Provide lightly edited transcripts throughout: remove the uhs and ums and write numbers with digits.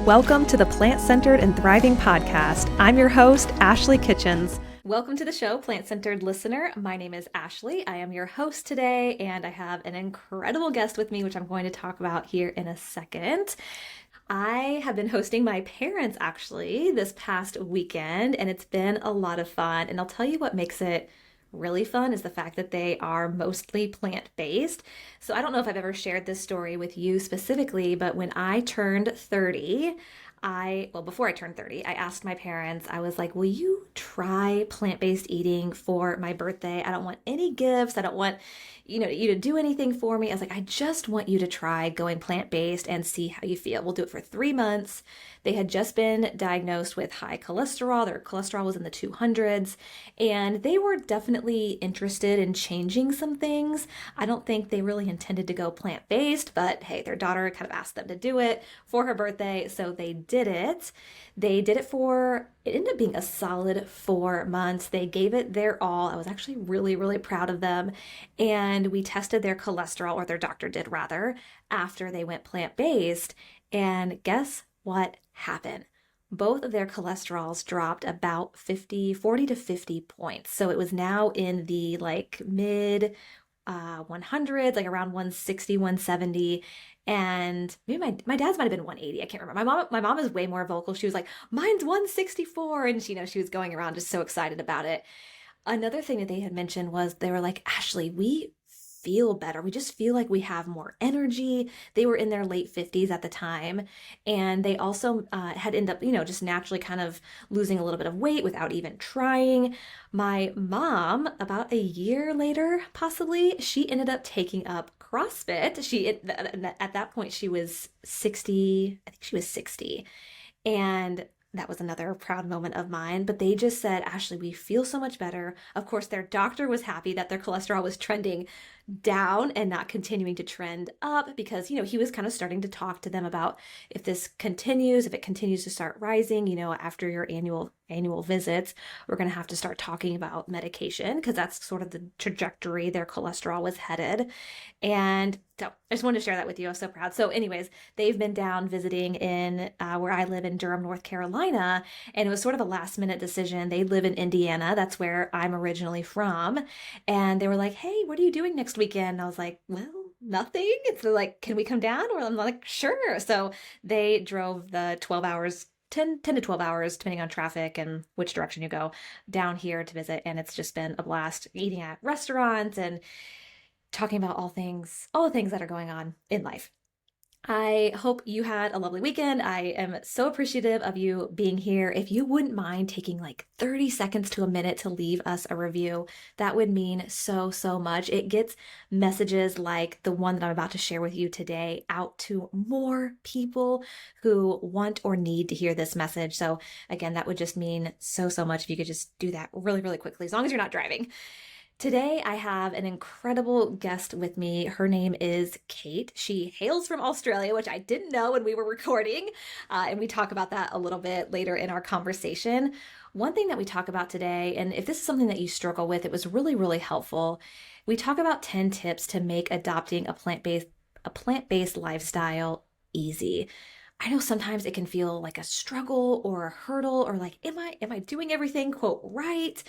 Welcome to the Plant-Centered and Thriving Podcast. I'm your host, Ashley Kitchens. Welcome to the show, Plant-Centered listener. My name is Ashley. I am your host today, and I have an incredible guest with me, which I'm going to talk about here in a second. I have been hosting my parents actually this past weekend, and it's been a lot of fun. And I'll tell you what makes it really fun is the fact that they are mostly plant-based. So I don't know if I've ever shared this story with you specifically, but when I turned 30, before I turned 30, I asked my parents, I was like, will you try plant-based eating for my birthday? I don't want any gifts. I don't want, you to do anything for me. I was like, I just want you to try going plant-based and see how you feel. We'll do it for 3 months. They had just been diagnosed with high cholesterol. Their cholesterol was in the 200s, and they were definitely interested in changing some things. I don't think they really intended to go plant-based, but hey, their daughter kind of asked them to do it for her birthday, so they did it. They did it it ended up being a solid 4 months. They gave it their all. I was actually really, really proud of them. And we tested their cholesterol, or their doctor did rather, after they went plant-based. And guess what happened? Both of their cholesterols dropped about 40 to 50 points. So it was now in the mid 100s, like around 160, 170. And maybe my dad's might have been 180. I can't remember. My mom is way more vocal. She was like, mine's 164. And she was going around just so excited about it. Another thing that they had mentioned was they were like, Ashley, we feel better. We just feel like we have more energy. They were in their late 50s at the time. And they also had ended up, just naturally kind of losing a little bit of weight without even trying. My mom, about a year later, possibly, she ended up taking up CrossFit. At that point, she was 60. I think she was 60. And that was another proud moment of mine. But they just said, Ashley, we feel so much better. Of course, their doctor was happy that their cholesterol was trending down and not continuing to trend up, because, he was kind of starting to talk to them about if it continues to start rising, after your annual visits, we're going to have to start talking about medication, because that's sort of the trajectory their cholesterol was headed. And so I just wanted to share that with you. I was so proud. So anyways, they've been down visiting in where I live in Durham, North Carolina, and it was sort of a last minute decision. They live in Indiana. That's where I'm originally from. And they were like, hey, what are you doing next weekend? And I was like, well, nothing. It's like, can we come down? Or I'm like, sure. So they drove the 12 hours 10 to 12 hours, depending on traffic and which direction you go, down here to visit. And it's just been a blast eating at restaurants and talking about all the things that are going on in life. I hope you had a lovely weekend. I am so appreciative of you being here. If you wouldn't mind taking 30 seconds to a minute to leave us a review, that would mean so, so much. It gets messages like the one that I'm about to share with you today out to more people who want or need to hear this message. So again, that would just mean so, so much if you could just do that really, really quickly, as long as you're not driving. Today, I have an incredible guest with me. Her name is Kate. She hails from Australia, which I didn't know when we were recording, and we talk about that a little bit later in our conversation. One thing that we talk about today, and if this is something that you struggle with, it was really, really helpful. We talk about 10 tips to make adopting a plant-based lifestyle easy. I know sometimes it can feel like a struggle or a hurdle, or like, am I doing everything, quote, right?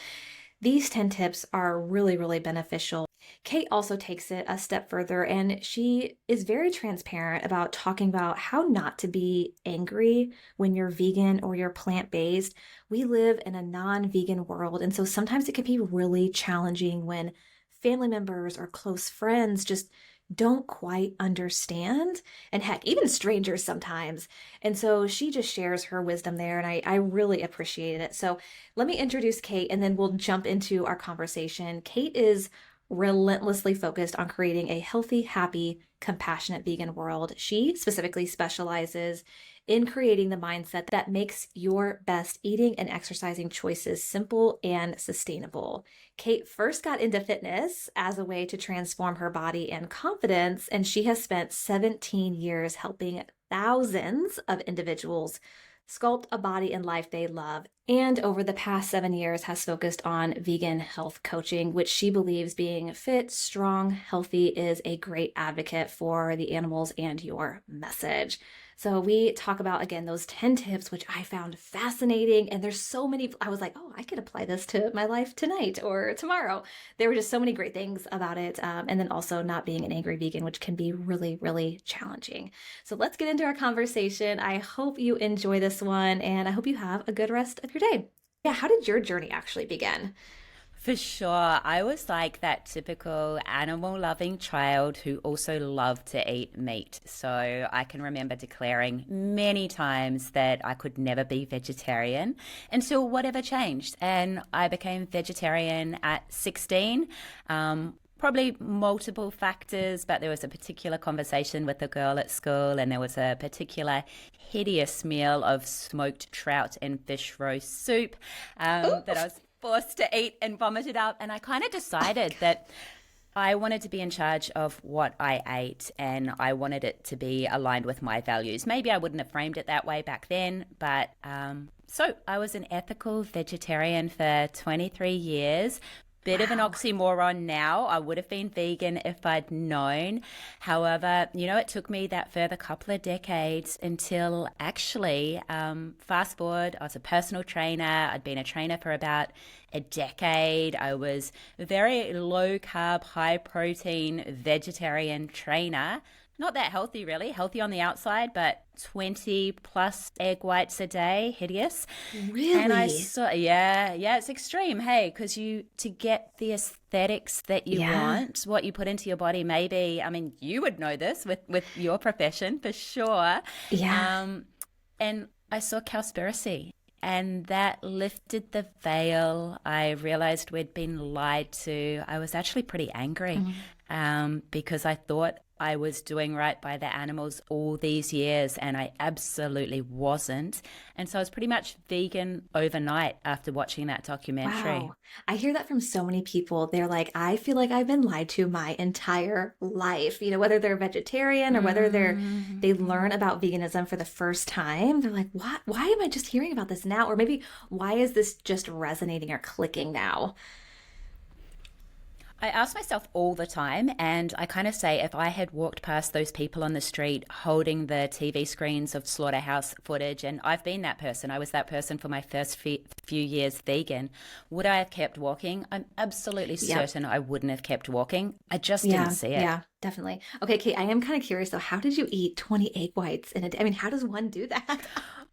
These 10 tips are really, really beneficial. Kate also takes it a step further, and she is very transparent about talking about how not to be angry when you're vegan or you're plant-based. We live in a non-vegan world, and so sometimes it can be really challenging when family members or close friends just don't quite understand, and heck, even strangers sometimes. And so she just shares her wisdom there, and I really appreciate it. So let me introduce Kate, and then we'll jump into our conversation. Kate is relentlessly focused on creating a healthy, happy, compassionate vegan world. She specifically specializes in creating the mindset that makes your best eating and exercising choices simple and sustainable. Kate first got into fitness as a way to transform her body and confidence, and she has spent 17 years helping thousands of individuals sculpt a body and life they love, and over the past 7 years has focused on vegan health coaching, which she believes being fit, strong, healthy is a great advocate for the animals and your message. So we talk about, again, those 10 tips, which I found fascinating. And there's so many, I was like, oh, I could apply this to my life tonight or tomorrow. There were just so many great things about it. And then also not being an angry vegan, which can be really, really challenging. So let's get into our conversation. I hope you enjoy this one and I hope you have a good rest of your day. Yeah, how did your journey actually begin? For sure. I was like that typical animal loving child who also loved to eat meat. So I can remember declaring many times that I could never be vegetarian until whatever changed. And I became vegetarian at 16. Probably multiple factors, but there was a particular conversation with a girl at school, and there was a particular hideous meal of smoked trout and fish roast soup that I was forced to eat and vomited up. And I kind of decided that I wanted to be in charge of what I ate and I wanted it to be aligned with my values. Maybe I wouldn't have framed it that way back then, but so I was an ethical vegetarian for 23 years. Bit of an oxymoron now. I would have been vegan if I'd known. However, it took me that further couple of decades until actually, fast forward, I was a personal trainer. I'd been a trainer for about a decade. I was a very low carb, high protein vegetarian trainer. Not that healthy, really. Healthy on the outside, but 20 plus egg whites a day. Hideous. Really? And I saw, yeah, it's extreme. Hey, because to get the aesthetics that you want, what you put into your body, maybe, I mean, you would know this with your profession for sure. Yeah. And I saw Cowspiracy. And that lifted the veil. I realized we'd been lied to. I was actually pretty angry because I thought I was doing right by the animals all these years and I absolutely wasn't. And so I was pretty much vegan overnight after watching that documentary. Wow. I hear that from so many people. They're like, I feel like I've been lied to my entire life. Whether they're vegetarian or whether they learn about veganism for the first time. They're like, what? Why am I just hearing about this now? Or maybe why is this just resonating or clicking now? I ask myself all the time, and I kind of say if I had walked past those people on the street holding the TV screens of slaughterhouse footage, and I've been that person, I was that person for my first few years vegan, would I have kept walking? I'm absolutely certain I wouldn't have kept walking. I just didn't see it. Yeah, definitely. Okay, Kate, I am kind of curious though. How did you eat 20 egg whites in a day? I mean, how does one do that?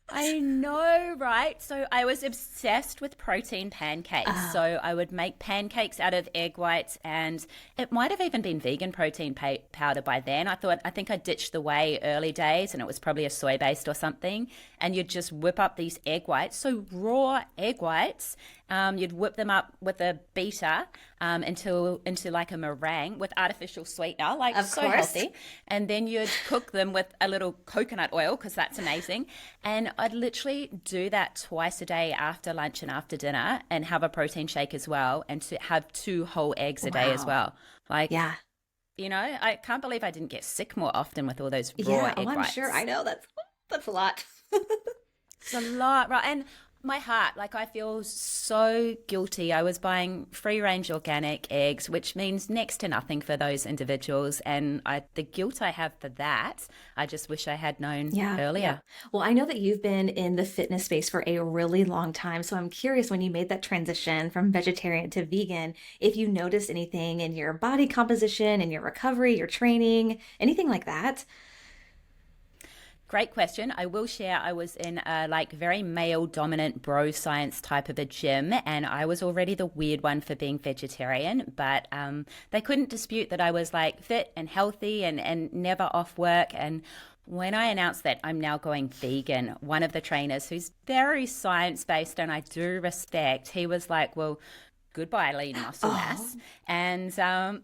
I know, right? So I was obsessed with protein pancakes. So I would make pancakes out of egg whites, and it might have even been vegan protein powder by then. I think I ditched the whey early days, and it was probably a soy-based or something. And you'd just whip up these egg whites, so raw egg whites. You'd whip them up with a beater into like a meringue with artificial sweetener, like Of so course. healthy. And then you'd cook them with a little coconut oil because that's amazing. And I'd literally do that twice a day after lunch and after dinner and have a protein shake as well and to have 2 whole eggs a day as well. Like, Yeah. I can't believe I didn't get sick more often with all those raw egg I'm whites. sure. I know that's a lot. It's a lot, right? And my heart, like I feel so guilty. I was buying free range organic eggs, which means next to nothing for those individuals. And the guilt I have for that, I just wish I had known earlier. Yeah. Well, I know that you've been in the fitness space for a really long time. So I'm curious when you made that transition from vegetarian to vegan, if you noticed anything in your body composition, in your recovery, your training, anything like that. Great question. I will share I was in a very male dominant bro science type of a gym, and I was already the weird one for being vegetarian, but they couldn't dispute that I was fit and healthy and never off work. And when I announced that I'm now going vegan, one of the trainers who's very science-based and I do respect, he was like, well, goodbye lean muscle mass. And, and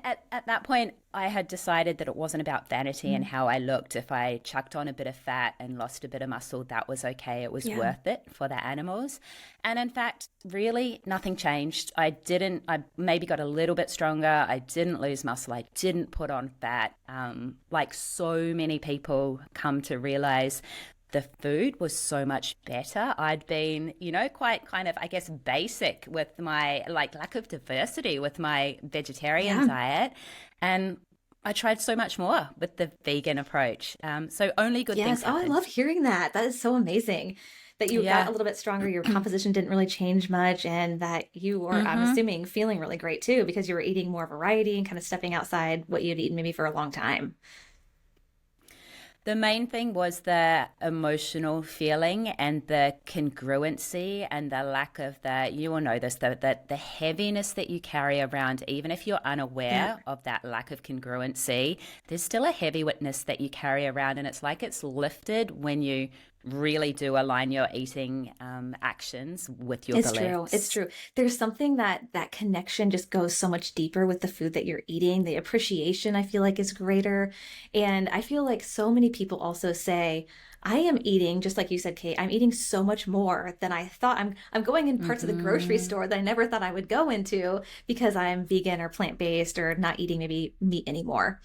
at that point, I had decided that it wasn't about vanity and how I looked. If I chucked on a bit of fat and lost a bit of muscle, that was okay. It was worth it for the animals. And in fact, really nothing changed. I maybe got a little bit stronger. I didn't lose muscle. I didn't put on fat. Like so many people come to realize the food was so much better. I'd been, quite kind of, I guess, basic with my lack of diversity with my vegetarian diet. And I tried so much more with the vegan approach. So only good things Yes. Oh, I happen. love hearing that. That is so amazing that you got Yeah. a little bit stronger. Your composition didn't really change much, and that you were, I'm hmm assuming, feeling really great too because you were eating more variety and kind of stepping outside what you'd eaten maybe for a long time. The main thing was the emotional feeling and the congruency and the lack of you will know this, the heaviness that you carry around, even if you're Yep. unaware of that lack of congruency, there's still a heaviness that you carry around. And it's like it's lifted when you really do align your eating actions with your It's true. It's beliefs. true. There's something that connection just goes so much deeper with the food that you're eating. The appreciation I feel like is greater. And I feel like so many people also say, I am eating, just like you said, Kate, I'm eating so much more than I thought. I'm going in parts of the grocery hmm store that I never thought I would go into because I'm vegan or plant-based or not eating maybe meat anymore.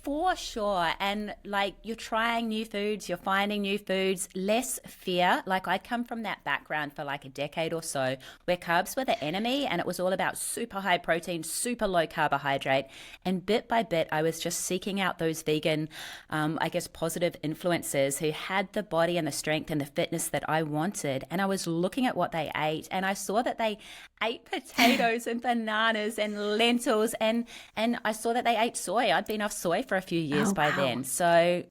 For sure. And like you're trying new foods, you're finding new foods, less fear. Like I'd come from that background for like a decade or so where carbs were the enemy and it was all about super high protein, super low carbohydrate. And bit by bit, I was just seeking out those vegan, I guess, positive influencers who had the body and the strength and the fitness that I wanted. And I was looking at what they ate and I saw that they ate potatoes and bananas and lentils and I saw that they ate soy. I'd been off soy for a few years Oh, by wow. then. So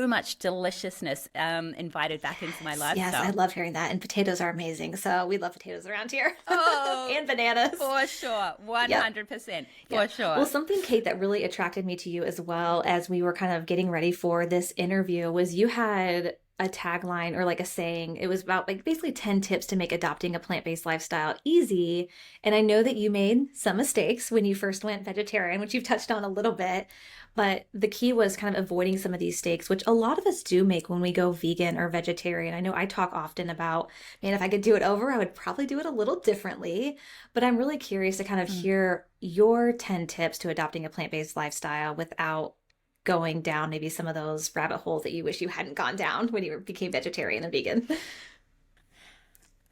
much deliciousness invited back into my Yes, I lifestyle. love hearing that. And potatoes are amazing. So we love potatoes around here Oh, and bananas. for sure. Yep. 100%. Yeah. For Well, sure. something, Kate, that really attracted me to you as well as we were kind of getting ready for this interview was you had a tagline or like a saying. It was about like basically 10 tips to make adopting a plant-based lifestyle easy. And I know that you made some mistakes when you first went vegetarian, which you've touched on a little bit. But the key was kind of avoiding some of these mistakes, which a lot of us do make when we go vegan or vegetarian. I know I talk often about, man, if I could do it over, I would probably do it a little differently. But I'm really curious to kind of Mm. hear your 10 tips to adopting a plant-based lifestyle without going down maybe some of those rabbit holes that you wish you hadn't gone down when you became vegetarian and vegan.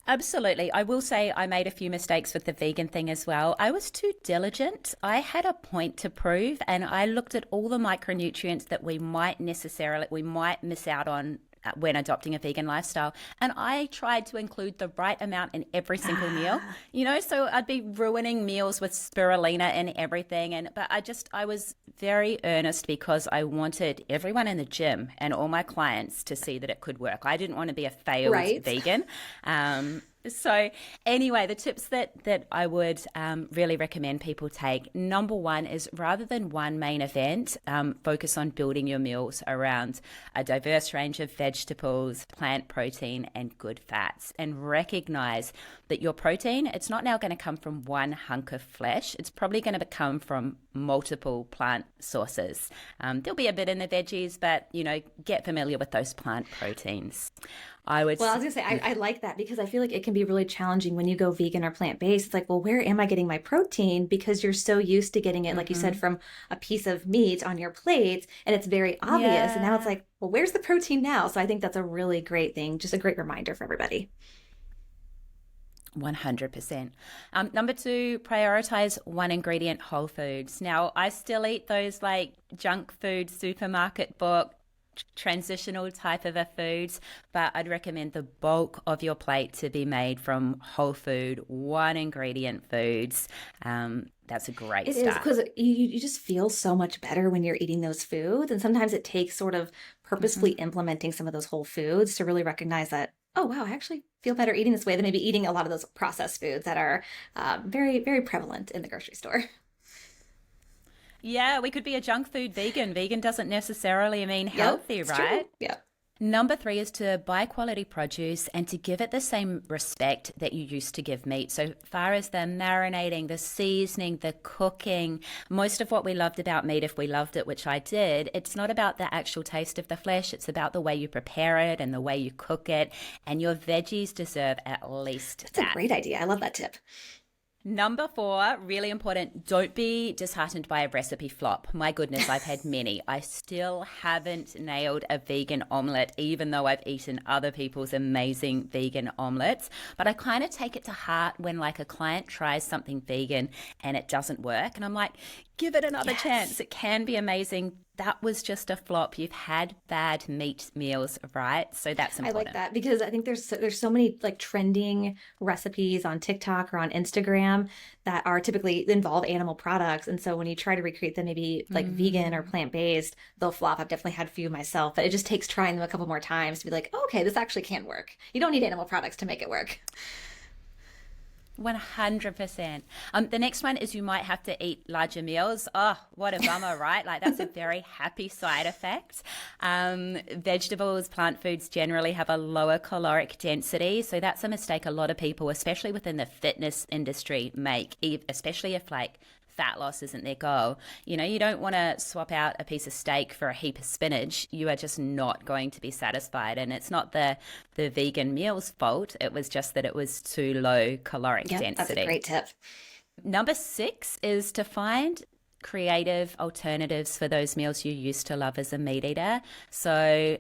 Absolutely. I will say I made a few mistakes with the vegan thing as well. I was too diligent. I had a point to prove and I looked at all the micronutrients that we might miss out on when adopting a vegan lifestyle. And I tried to include the right amount in every single meal, Ah, so I'd be ruining meals with spirulina and everything. But I was very earnest because I wanted everyone in the gym and all my clients to see that it could work. I didn't want to be a failed right. vegan. So anyway, the tips that I would really recommend people take. Number one is rather than one main event, focus on building your meals around a diverse range of vegetables, plant protein, and good fats. And recognize that your protein, it's not now going to come from one hunk of flesh. It's probably going to come from multiple plant sources. There'll be a bit in the veggies, but get familiar with those plant proteins. I would. Well, I was gonna say I like that because I feel like it can be really challenging when you go vegan or plant-based. It's like, well, where am I getting my protein? Because you're so used to getting it, like you said, Mhm. from a piece of meat on your plate, and it's very obvious. And now it's Yeah. like, well, where's the protein now? So I think that's a really great thing, just a great reminder for everybody. 100%. Number two, prioritize one ingredient whole foods. Now, I still eat those like junk food, supermarket book, transitional type of a foods, but I'd recommend the bulk of your plate to be made from whole food, one ingredient foods. That's a great It is start. because you just feel so much better when you're eating those foods. And sometimes it takes sort of purposefully Mhm. implementing some of those whole foods to really recognize that, oh, wow, I actually feel better eating this way than maybe eating a lot of those processed foods that are very, very prevalent in the grocery store. Yeah, we could be a junk food vegan. Vegan doesn't necessarily mean Yep, healthy, it's true. right? Yep. Number three is to buy quality produce and to give it the same respect that you used to give meat. So far as the marinating, the seasoning, the cooking, most of what we loved about meat, if we loved it, which I did, it's not about the actual taste of the flesh. It's about the way you prepare it and the way you cook it. And your veggies deserve at least That's a that. great idea. I love that tip. Number 4, really important, don't be disheartened by a recipe flop. My goodness, I've had many. I still haven't nailed a vegan omelette, even though I've eaten other people's amazing vegan omelettes. But I kind of take it to heart when like a client tries something vegan and it doesn't work. And I'm like, give it another chance. It can be amazing. That was just a flop. You've had bad meat meals, right? So that's important. I like that because I think there's so many like trending recipes on TikTok or on Instagram that are typically involve animal products. And so when you try to recreate them, maybe like vegan or plant-based, they'll flop. I've definitely had a few myself, but it just takes trying them a couple more times to be like, oh, okay, this actually can work. You don't need animal products to make it work. 100%. The next one is you might have to eat larger meals. Oh, what a bummer, right? Like that's a very happy side effect. Vegetables, plant foods generally have a lower caloric density. So that's a mistake a lot of people, especially within the fitness industry, make, especially if like fat loss isn't their goal. You know, you don't want to swap out a piece of steak for a heap of spinach. You are just not going to be satisfied. And it's not the vegan meal's fault. It was just that it was too low caloric density. That's a great tip. Number 6 is to find creative alternatives for those meals you used to love as a meat eater. So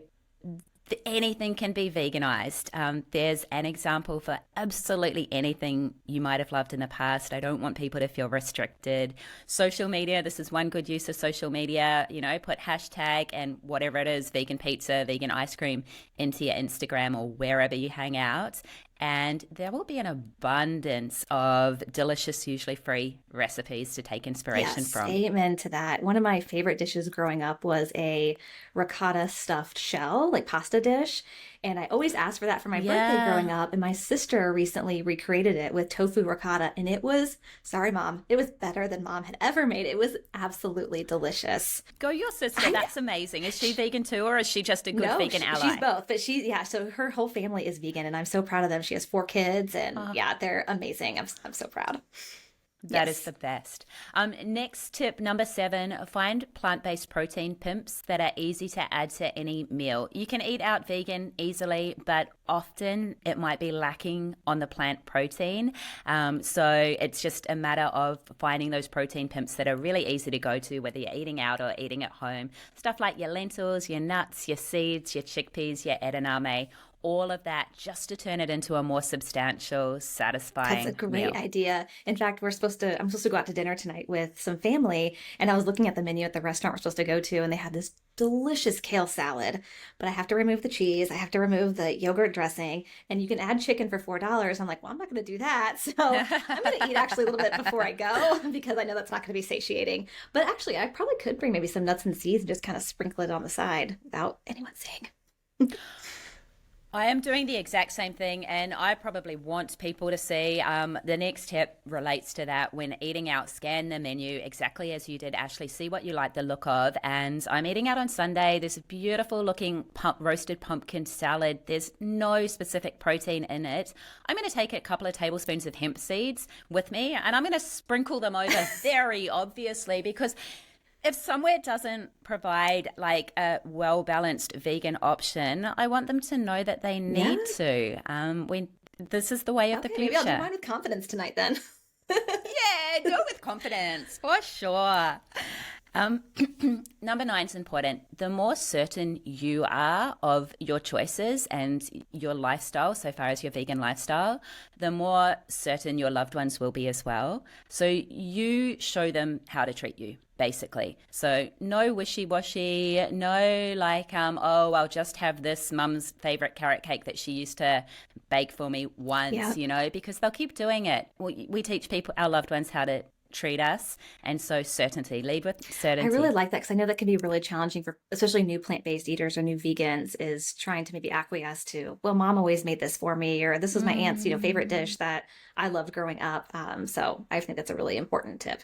anything can be veganized. There's an example for absolutely anything you might have loved in the past. I don't want people to feel restricted. Social media, this is one good use of social media. You know, put hashtag and whatever it is, vegan pizza, vegan ice cream, into your Instagram or wherever you hang out. And there will be an abundance of delicious, usually free recipes to take inspiration from. Amen to that. One of my favorite dishes growing up was a ricotta stuffed shell, like pasta dish. And I always asked for that for my birthday growing up. And my sister recently recreated it with tofu ricotta. And it was, sorry, Mom, it was better than Mom had ever made. It was absolutely delicious. Go your sister. That's amazing. Is she vegan too, or is she just a good vegan ally? She's both. But so her whole family is vegan. And I'm so proud of them. She has 4 kids. And they're amazing. I'm so proud. That is the best. Next tip, number 7, find plant-based protein pimps that are easy to add to any meal. You can eat out vegan easily, but often it might be lacking on the plant protein. So it's just a matter of finding those protein pimps that are really easy to go to, whether you're eating out or eating at home. Stuff like your lentils, your nuts, your seeds, your chickpeas, your edamame, all of that, just to turn it into a more substantial, satisfying That's a great meal. idea. In fact, I'm supposed to go out to dinner tonight with some family, and I was looking at the menu at the restaurant we're supposed to go to, and they had this delicious kale salad, but I have to remove the cheese, I have to remove the yogurt dressing, and you can add chicken for $4. I'm like, well, I'm not going to do that. So I'm going to eat actually a little bit before I go because I know that's not going to be satiating. But actually, I probably could bring maybe some nuts and seeds and just kind of sprinkle it on the side without anyone seeing. I am doing the exact same thing, and I probably want people to see. The next tip relates to that. When eating out, scan the menu exactly as you did, Ashley. See what you like the look of. And I'm eating out on Sunday. There's a beautiful looking roasted pumpkin salad. There's no specific protein in it. I'm going to take a couple of tablespoons of hemp seeds with me, and I'm going to sprinkle them over very obviously, because if somewhere doesn't provide like a well-balanced vegan option, I want them to know that they need to. This is the way of the future. Maybe I'll do mine with confidence tonight then. Yeah, do it with confidence, for sure. Number 9 is important. The more certain you are of your choices and your lifestyle, so far as your vegan lifestyle, the more certain your loved ones will be as well. So you show them how to treat you, basically. So no wishy-washy, no like, oh, I'll just have this mum's favorite carrot cake that she used to bake for me once, you know, because they'll keep doing it. We teach people, our loved ones, how to treat us, and so certainty, lead with certainty. I really like that because I know that can be really challenging for especially new plant-based eaters or new vegans, is trying to maybe acquiesce to, well, Mom always made this for me, or this was my aunt's favorite dish that I loved growing up. So I think that's a really important tip.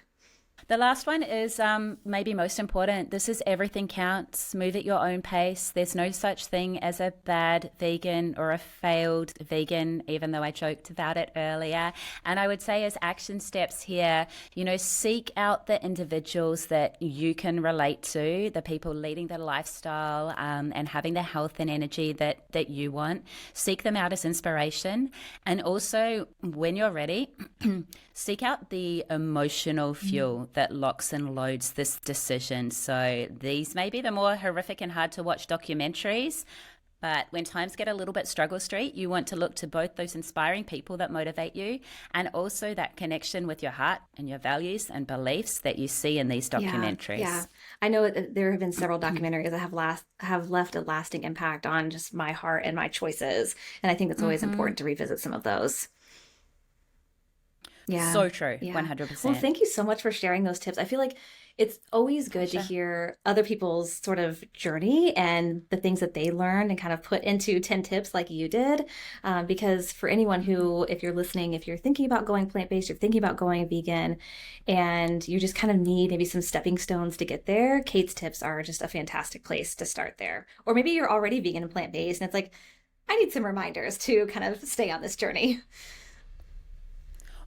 The last one is maybe most important. This is everything counts. Move at your own pace. There's no such thing as a bad vegan or a failed vegan, even though I joked about it earlier. And I would say, as action steps here, seek out the individuals that you can relate to, the people leading the lifestyle and having the health and energy that you want. Seek them out as inspiration. And also, when you're ready, seek out the emotional fuel that locks and loads this decision. So these may be the more horrific and hard to watch documentaries, but when times get a little bit struggle street, you want to look to both those inspiring people that motivate you and also that connection with your heart and your values and beliefs that you see in these documentaries. Yeah. I know there have been several documentaries that have left a lasting impact on just my heart and my choices. And I think it's always important to revisit some of those. Yeah. So true. Yeah. 100%. Well, thank you so much for sharing those tips. I feel like it's always good to hear other people's sort of journey and the things that they learned and kind of put into 10 tips like you did. Because for anyone who, if you're listening, if you're thinking about going plant-based, you're thinking about going vegan, and you just kind of need maybe some stepping stones to get there, Kate's tips are just a fantastic place to start there. Or maybe you're already vegan and plant-based and it's like, I need some reminders to kind of stay on this journey.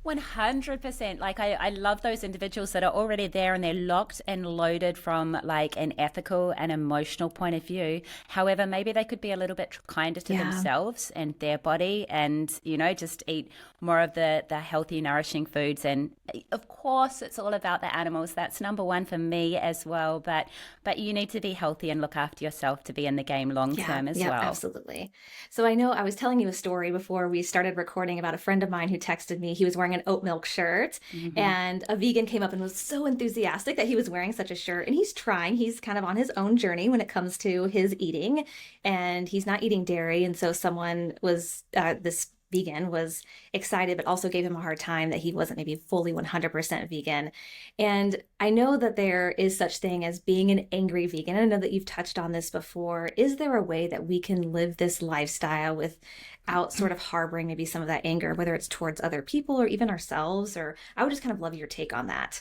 100%. Like I love those individuals that are already there and they're locked and loaded from like an ethical and emotional point of view. However, maybe they could be a little bit kinder to themselves and their body and, just eat more of the healthy, nourishing foods. And of course, it's all about the animals. That's number one for me as well. But you need to be healthy and look after yourself to be in the game long term as well. Absolutely. So I know I was telling you a story before we started recording about a friend of mine who texted me. He was wearing an oat milk shirt and a vegan came up and was so enthusiastic that he was wearing such a shirt, and he's kind of on his own journey when it comes to his eating, and he's not eating dairy. And so someone was this vegan was excited, but also gave him a hard time that he wasn't maybe fully 100% vegan. And I know that there is such thing as being an angry vegan. I know that you've touched on this before. Is there a way that we can live this lifestyle without sort of harboring maybe some of that anger, whether it's towards other people or even ourselves? Or I would just kind of love your take on that.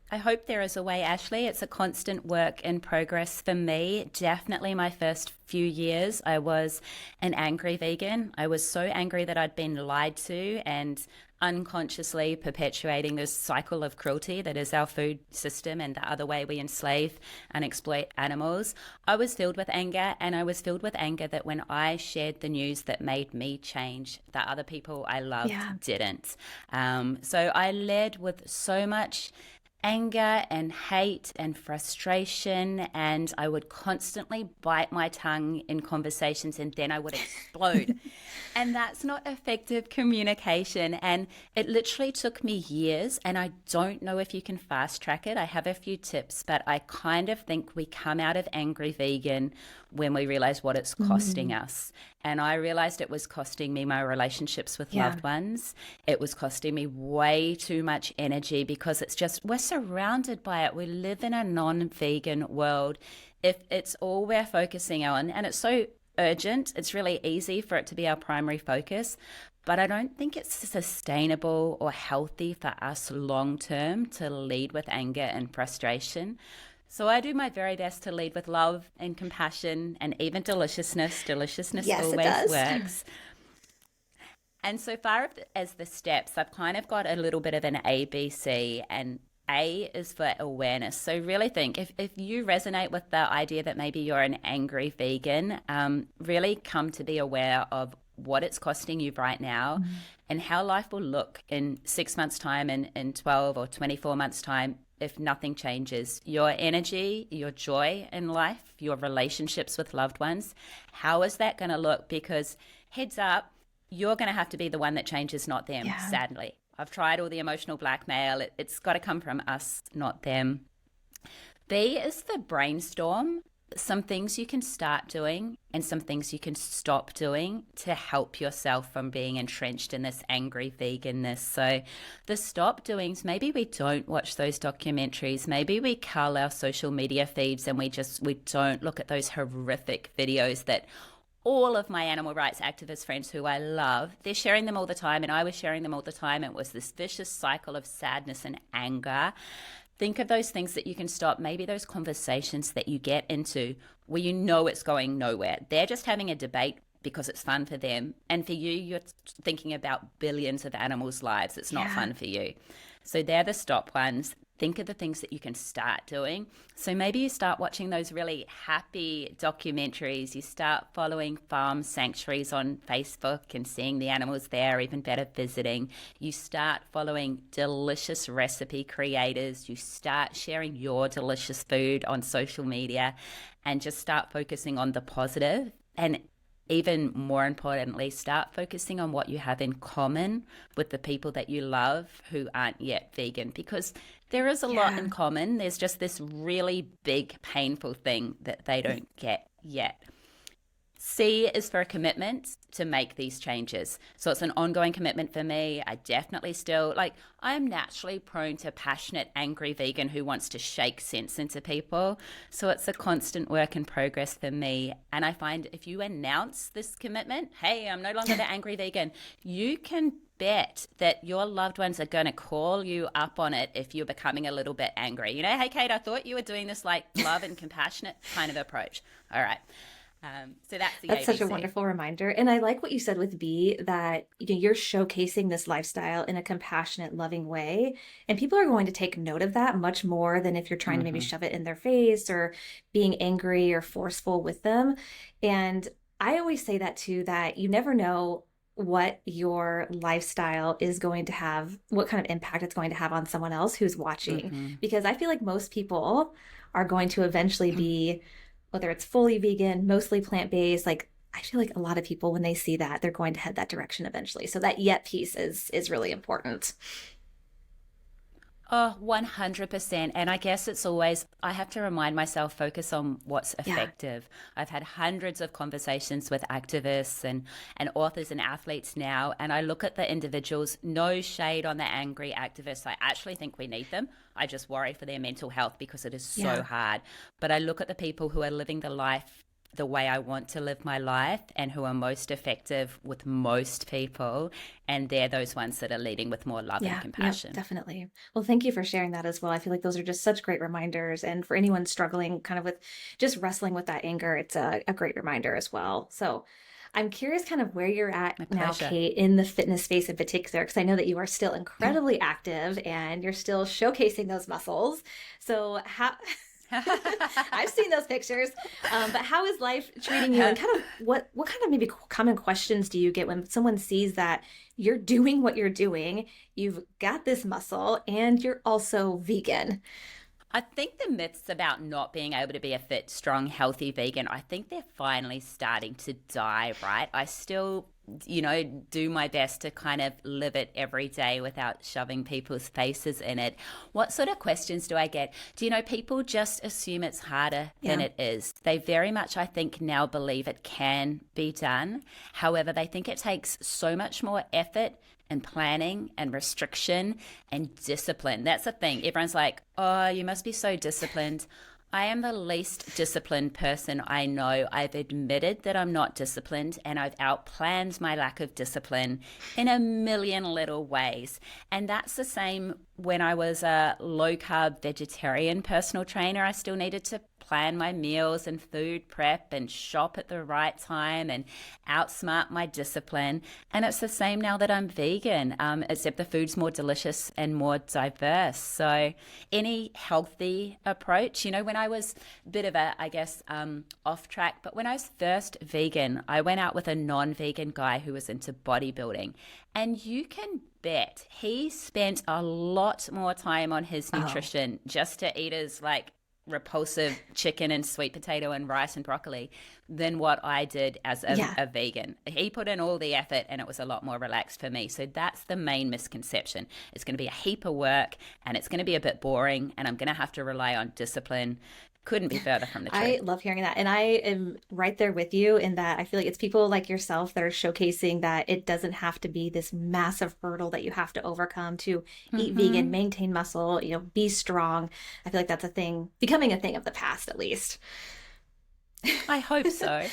I hope there is a way, Ashley. It's a constant work in progress for me. Definitely my first few years, I was an angry vegan. I was so angry that I'd been lied to and unconsciously perpetuating this cycle of cruelty that is our food system and the other way we enslave and exploit animals. I was filled with anger, and I was filled with anger that when I shared the news that made me change, the other people I loved didn't. So I led with so much anger and hate and frustration, and I would constantly bite my tongue in conversations and then I would explode. And that's not effective communication, and it literally took me years, and I don't know if you can fast track it. I have a few tips, but I kind of think we come out of angry vegan when we realize what it's costing us. And I realized it was costing me my relationships with loved ones. It was costing me way too much energy because we're surrounded by it. We live in a non-vegan world. If it's all we're focusing on, and it's so urgent, it's really easy for it to be our primary focus. But I don't think it's sustainable or healthy for us long term to lead with anger and frustration. So I do my very best to lead with love and compassion and even deliciousness. Deliciousness always works. And so far as the steps, I've kind of got a little bit of an ABC, and A is for awareness. So really think, if you resonate with the idea that maybe you're an angry vegan, really come to be aware of what it's costing you right now and how life will look in 6 months' time and in 12 or 24 months' time if nothing changes. Your energy, your joy in life, your relationships with loved ones, how is that going to look? Because heads up, you're going to have to be the one that changes, not them, sadly. I've tried all the emotional blackmail. It's got to come from us, not them. B is the brainstorm. Some things you can start doing and some things you can stop doing to help yourself from being entrenched in this angry veganness. So the stop doings, maybe we don't watch those documentaries. Maybe we cull our social media feeds and we don't look at those horrific videos that all of my animal rights activist friends who I love, they're sharing them all the time, and I was sharing them all the time. It was this vicious cycle of sadness and anger. Think of those things that you can stop, maybe those conversations that you get into where you know it's going nowhere. They're just having a debate because it's fun for them. And for you, you're thinking about billions of animals' lives. It's not fun for you. So they're the stop ones. Think of the things that you can start doing. So maybe you start watching those really happy documentaries. You start following farm sanctuaries on Facebook and seeing the animals there, even better, visiting. You start following delicious recipe creators. You start sharing your delicious food on social media and just start focusing on the positive. And even more importantly, start focusing on what you have in common with the people that you love who aren't yet vegan, because there is a lot in common. There's just this really big, painful thing that they don't get yet. C is for a commitment to make these changes. So it's an ongoing commitment for me. I definitely still, I'm naturally prone to passionate, angry vegan who wants to shake sense into people. So it's a constant work in progress for me. And I find if you announce this commitment, hey, I'm no longer the angry vegan, you can bet that your loved ones are going to call you up on it if you're becoming a little bit angry. Hey, Kate, I thought you were doing this love and compassionate kind of approach. All right. So that's That's ABC. such a wonderful reminder. And I like what you said with B, that you're showcasing this lifestyle in a compassionate, loving way. And people are going to take note of that much more than if you're trying to maybe shove it in their face or being angry or forceful with them. And I always say that too, that you never know what your lifestyle is going to have, what kind of impact it's going to have on someone else who's watching. Because I feel like most people are going to eventually be, whether it's fully vegan, mostly plant-based, I feel like a lot of people, when they see that, they're going to head that direction eventually. So that yet piece is really important. Oh, 100%. And I guess it's always, I have to remind myself, focus on what's effective. I've had hundreds of conversations with activists and authors and athletes now, and I look at the individuals, no shade on the angry activists. I actually think we need them. I just worry for their mental health because it is so hard. But I look at the people who are living the life the way I want to live my life and who are most effective with most people. And they're those ones that are leading with more love and compassion. Yeah, definitely. Well, thank you for sharing that as well. I feel like those are just such great reminders. And for anyone struggling kind of with just wrestling with that anger, it's a great reminder as well. So I'm curious kind of where you're at now, Kate, in the fitness space in particular, because I know that you are still incredibly active and you're still showcasing those muscles. So how... I've seen those pictures, but how is life treating you, and kind of what kind of maybe common questions do you get when someone sees that you're doing what you're doing, you've got this muscle, and you're also vegan? I think the myths about not being able to be a fit, strong, healthy vegan, I think they're finally starting to die, right? I still, do my best to kind of live it every day without shoving people's faces in it. What sort of questions do I get? People just assume it's harder than it is. They very much, I think, now believe it can be done. However, they think it takes so much more effort and planning and restriction and discipline. That's the thing. Everyone's like, oh, you must be so disciplined. I am the least disciplined person I know. I've admitted that I'm not disciplined, and I've outplanned my lack of discipline in a million little ways. And that's the same when I was a low-carb vegetarian personal trainer. I still needed to plan my meals and food prep and shop at the right time and outsmart my discipline. And it's the same now that I'm vegan, except the food's more delicious and more diverse. So any healthy approach, when I was a bit of off track, but when I was first vegan, I went out with a non-vegan guy who was into bodybuilding. And you can bet he spent a lot more time on his nutrition just to eat his repulsive chicken and sweet potato and rice and broccoli than what I did as a vegan. He put in all the effort and it was a lot more relaxed for me. So that's the main misconception. It's going to be a heap of work and it's going to be a bit boring and I'm going to have to rely on discipline. Couldn't be further from the truth. I love hearing that. And I am right there with you in that I feel like it's people like yourself that are showcasing that it doesn't have to be this massive hurdle that you have to overcome to eat vegan, maintain muscle, be strong. I feel like that's becoming a thing of the past, at least. I hope so.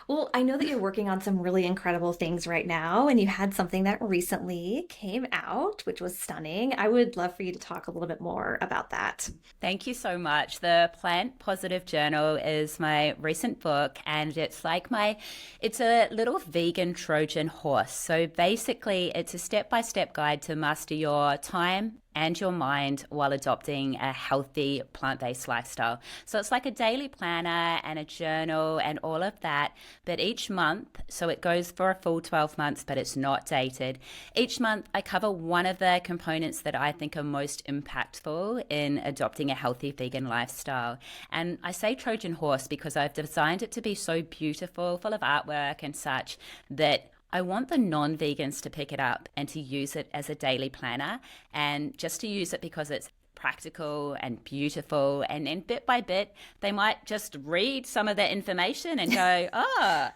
Well, I know that you're working on some really incredible things right now, and you had something that recently came out, which was stunning. I would love for you to talk a little bit more about that. Thank you so much. The Plant Positive Journal is my recent book, and it's a little vegan Trojan horse. So basically, it's a step-by-step guide to master your time and your mind while adopting a healthy plant-based lifestyle. So it's like a daily planner and a journal and all of that. But each month, so it goes for a full 12 months, but it's not dated. Each month, I cover one of the components that I think are most impactful in adopting a healthy vegan lifestyle. And I say Trojan horse because I've designed it to be so beautiful, full of artwork and such, that I want the non-vegans to pick it up and to use it as a daily planner, and just to use it because it's practical and beautiful. And then bit by bit, they might just read some of the information and go, oh,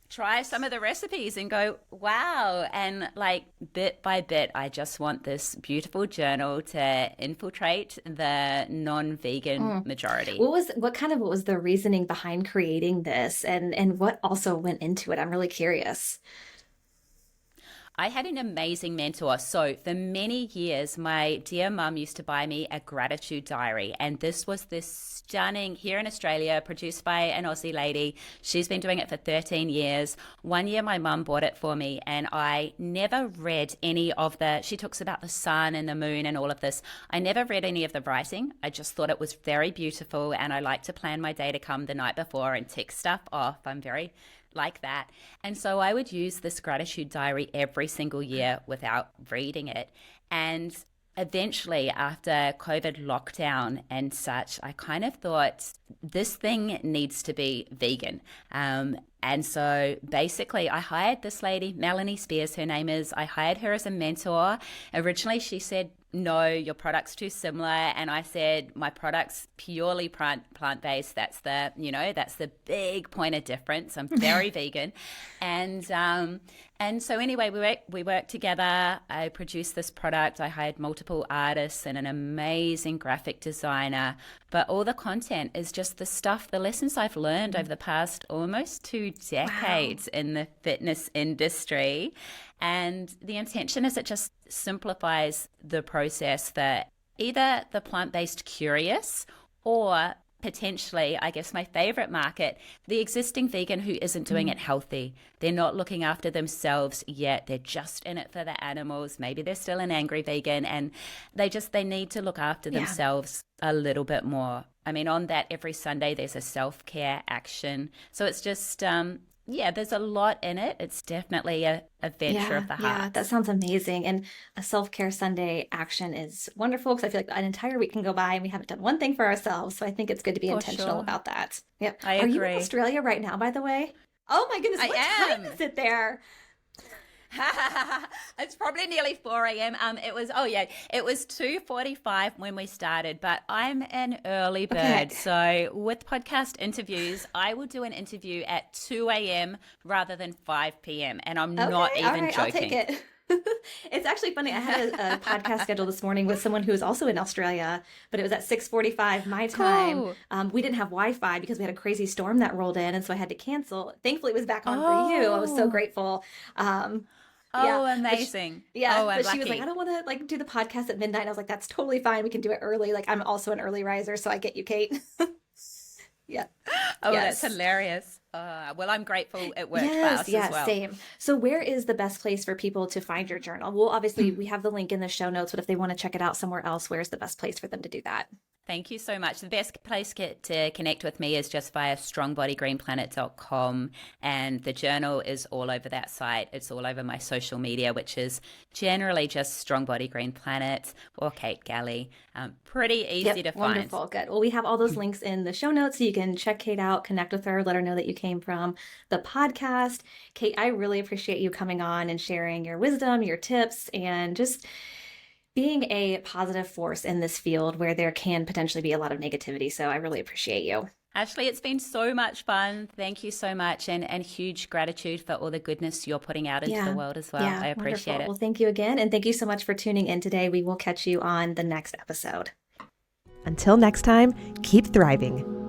try some of the recipes and go, wow. And like bit by bit, I just want this beautiful journal to infiltrate the non-vegan majority. What was the reasoning behind creating this, and what also went into it? I'm really curious. I had an amazing mentor. So for many years, my dear mum used to buy me a gratitude diary. And this was this stunning, here in Australia, produced by an Aussie lady. She's been doing it for 13 years. One year my mum bought it for me, and I never read any of she talks about the sun and the moon and all of this. I never read any of the writing. I just thought it was very beautiful, and I like to plan my day to come the night before and tick stuff off. I'm very like that. And so I would use this gratitude diary every single year without reading it. And eventually, after COVID lockdown and such, I kind of thought this thing needs to be vegan. And so basically I hired this lady, Melanie Spears, her name is. I hired her as a mentor. Originally, she said, no, your product's too similar. And I said, my product's purely plant-based. That's the big point of difference. I'm very vegan. And so anyway, we worked together. I produced this product. I hired multiple artists and an amazing graphic designer. But all the content is just the lessons I've learned over the past almost 2 decades in the fitness industry. And the intention is it just simplifies the process for either the plant-based curious or potentially, I guess my favorite market, the existing vegan who isn't doing it healthy. They're not looking after themselves yet. They're just in it for the animals. Maybe they're still an angry vegan, and they need to look after themselves a little bit more. I mean, on that every Sunday, there's a self-care action. So it's just, there's a lot in it. It's definitely a venture of the heart. Yeah, that sounds amazing. And a self-care Sunday action is wonderful because I feel like an entire week can go by and we haven't done one thing for ourselves. So I think it's good to be intentional about that. Yep. I agree. Are you in Australia right now, by the way? Oh my goodness, what time is it there? It's probably nearly 4 a.m. It was 2:45 when we started, but I'm an early bird. Okay. So with podcast interviews, I will do an interview at 2 a.m. rather than 5 p.m. And I'm not even joking. I'll take it. It's actually funny. I had a podcast scheduled this morning with someone who was also in Australia, but it was at 6:45 my time. Cool. We didn't have Wi-Fi because we had a crazy storm that rolled in, and so I had to cancel. Thankfully, it was back on for you. I was so grateful. Amazing. But she was like, I don't want to do the podcast at midnight. And I was like, that's totally fine. We can do it early. I'm also an early riser, so I get you, Kate. Yeah. Oh, yes. That's hilarious. Well, I'm grateful it worked for us as well. Same. So where is the best place for people to find your journal? Well, obviously we have the link in the show notes, but if they want to check it out somewhere else, where's the best place for them to do that? Thank you so much. The best place to connect with me is just via strongbodygreenplanet.com, and the journal is all over that site. It's all over my social media, which is generally just Strong Body Green Planet or Kate Galley. Pretty easy to find. Wonderful. Good. Well, we have all those links in the show notes so you can check Kate out, connect with her, let her know that you came from the podcast. Kate, I really appreciate you coming on and sharing your wisdom, your tips, and just being a positive force in this field where there can potentially be a lot of negativity. So I really appreciate you. Ashley, it's been so much fun. Thank you so much. And huge gratitude for all the goodness you're putting out into the world as well. I appreciate it. Well, thank you again. And thank you so much for tuning in today. We will catch you on the next episode. Until next time, keep thriving.